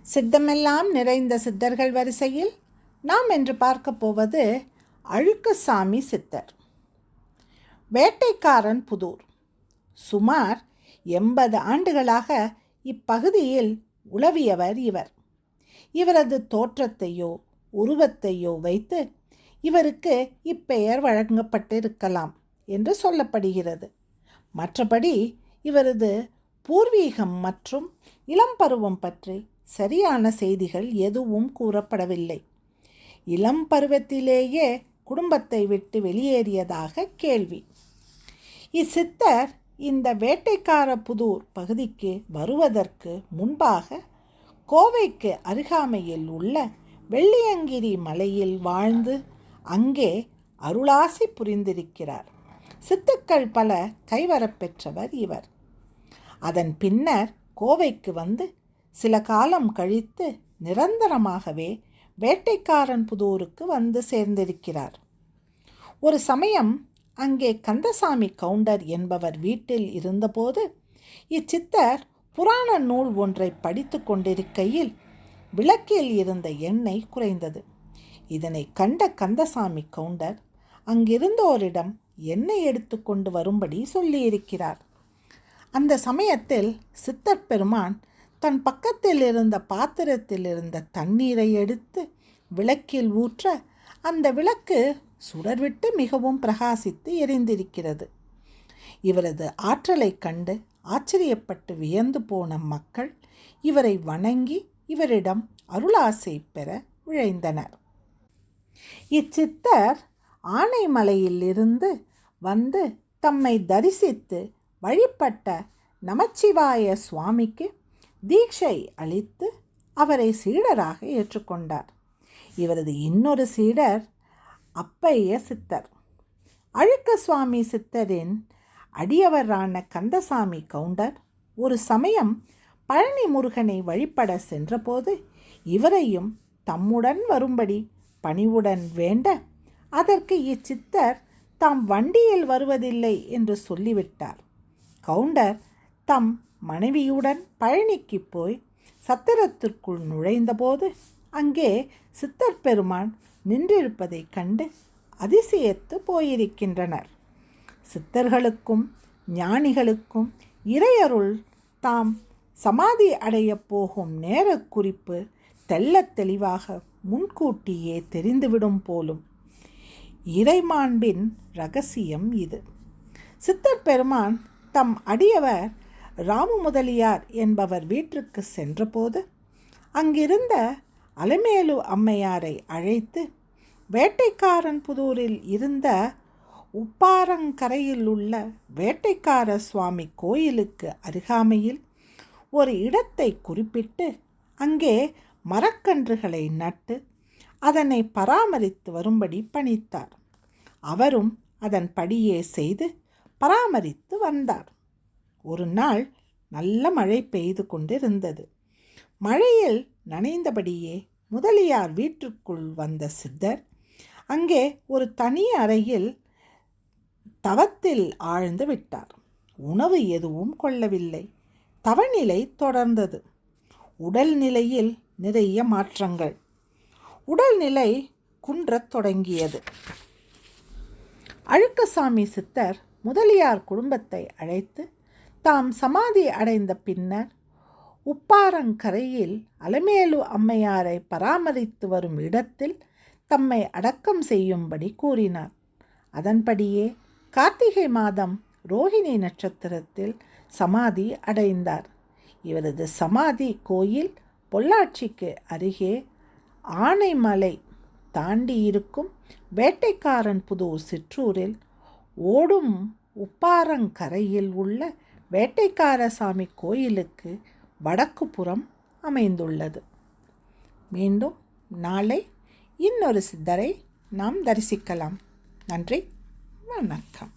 சித்தமெல்லாம் நிறைந்த சித்தர்கள் வரிசையில் நாம் இன்று பார்க்க போவது அழுக்கசாமி சித்தர். வேட்டைக்காரன் புதூர். சுமார் 80 ஆண்டுகளாக இப்பகுதியில் உலவியவர் இவர். இவரது தோற்றத்தையோ உருவத்தையோ வைத்து இவருக்கு இப்பெயர் வழங்கப்பட்டிருக்கலாம் என்று சொல்லப்படுகிறது. மற்றபடி இவரது பூர்வீகம் மற்றும் இளம் பருவம் பற்றி சரியான செய்திகள் எதுவும் கூறப்படவில்லை. இளம் பருவத்திலேயே குடும்பத்தை விட்டு வெளியேறியதாக கேள்வி. இச்சித்தர் இந்த வேட்டைக்கார புதூர் பகுதிக்கு வருவதற்கு முன்பாக கோவைக்கு அருகாமையில் உள்ள வெள்ளியங்கிரி மலையில் வாழ்ந்து அங்கே அருளாசி புரிந்திருக்கிறார். சித்துக்கள் பல கைவரப்பெற்றவர் இவர். அதன் பின்னர் கோவைக்கு வந்து சில காலம் கழித்து நிரந்தரமாகவே வேட்டைக்காரன் புதூருக்கு வந்து சேர்ந்திருக்கிறார். ஒரு சமயம் அங்கே கந்தசாமி கவுண்டர் என்பவர் வீட்டில் இருந்தபோது இச்சித்தர் புராண நூல் ஒன்றை படித்து கொண்டிருக்கையில் விளக்கில் இருந்த எண்ணெய் குறைந்தது. இதனை கண்ட கந்தசாமி கவுண்டர் அங்கிருந்தோரிடம் எண்ணெய் எடுத்து கொண்டு வரும்படி சொல்லியிருக்கிறார். அந்த சமயத்தில் சித்தர் பெருமான் தன் பக்கத்தில் இருந்த பாத்திரத்தில் இருந்த தண்ணீரை எடுத்து விளக்கில் ஊற்ற அந்த விளக்கு சுடர்விட்டு மிகவும் பிரகாசித்து எரிந்திருக்கிறது. இவரது ஆற்றலை கண்டு ஆச்சரியப்பட்டு வியந்து போன மக்கள் இவரை வணங்கி இவரிடம் அருளாசை பெற விழைந்தனர். இச்சித்தர் ஆனைமலையில் இருந்து வந்து தம்மை தரிசித்து வழிபட்ட நமச்சிவாய சுவாமிக்கு தீட்சை அளித்து அவரை சீடராக ஏற்றுக்கொண்டார். இவரது இன்னொரு சீடர் அப்பைய சித்தர். அழுக்க சுவாமி சித்தரின் அடியவரான கந்தசாமி கவுண்டர் ஒரு சமயம் பழனி முருகனை வழிபட சென்றபோது இவரையும் தம்முடன் வரும்படி பணிவுடன் வேண்ட அதற்கு இச்சித்தர் தாம் வண்டியில் வருவதில்லை என்று சொல்லிவிட்டார். கவுண்டர் தம் மனைவியுடன் பழனிக்கு போய் சத்திரத்திற்குள் நுழைந்தபோது அங்கே சித்தர் பெருமான் நின்றிருப்பதை கண்டு அதிசயத்து போயிருக்கின்றனர். சித்தர்களுக்கும் ஞானிகளுக்கும் இறையருள் தாம் சமாதி அடையப் போகும் நேர குறிப்பு தெள்ளத் தெளிவாக முன்கூட்டியே தெரிந்துவிடும் போலும். இறைமாண்பின் இரகசியம் இது. சித்தர் பெருமான் தம் அடியவர் ராமு முதலியார் என்பவர் வீட்டிற்கு சென்றபோது அங்கிருந்த அலமேலு அம்மையாரை அழைத்து வேட்டைக்காரன் புதூரில் இருந்த உப்பாரங்கரையில் உள்ள வேட்டைக்கார சுவாமி கோயிலுக்கு அருகாமையில் ஒரு இடத்தை குறிப்பிட்டு அங்கே மரக்கன்றுகளை நட்டு அதனை பராமரித்து வரும்படி பணித்தார். அவரும் அதன் படியே செய்து பராமரித்து வந்தார். ஒரு நாள் நல்ல மழை பெய்து கொண்டிருந்தது. மழையில் நனைந்தபடியே முதலியார் வீட்டிற்குள் வந்த சித்தர் அங்கே ஒரு தனி அறையில் தவத்தில் ஆழ்ந்து விட்டார். உணவு எதுவும் கொள்ளவில்லை. தவநிலை தொடர்ந்தது. உடல்நிலையில் நிறைய மாற்றங்கள். உடல்நிலை குன்றத் தொடங்கியது. அழுக்கசாமி சித்தர் முதலியார் குடும்பத்தை அழைத்து தாம் சமாதி அடைந்த பின்னர் உப்பாரங்கரையில் அலமேலு அம்மையாரை பராமரித்து வரும் இடத்தில் தம்மை அடக்கம் செய்யும்படி கூறினார். அதன்படியே கார்த்திகை மாதம் ரோஹிணி நட்சத்திரத்தில் சமாதி அடைந்தார். இவரது சமாதி கோயில் பொள்ளாச்சிக்கு அருகே ஆனைமலை தாண்டி இருக்கும் வேட்டைக்காரன் புதூர் சிற்றூரில் ஓடும் உப்பாரங்கரையில் உள்ள வேட்டைக்காரசாமி கோயிலுக்கு வடக்கு புறம் அமைந்துள்ளது. மீண்டும் நாளை இன்னொரு சித்தரை நாம் தரிசிக்கலாம். நன்றி, வணக்கம்.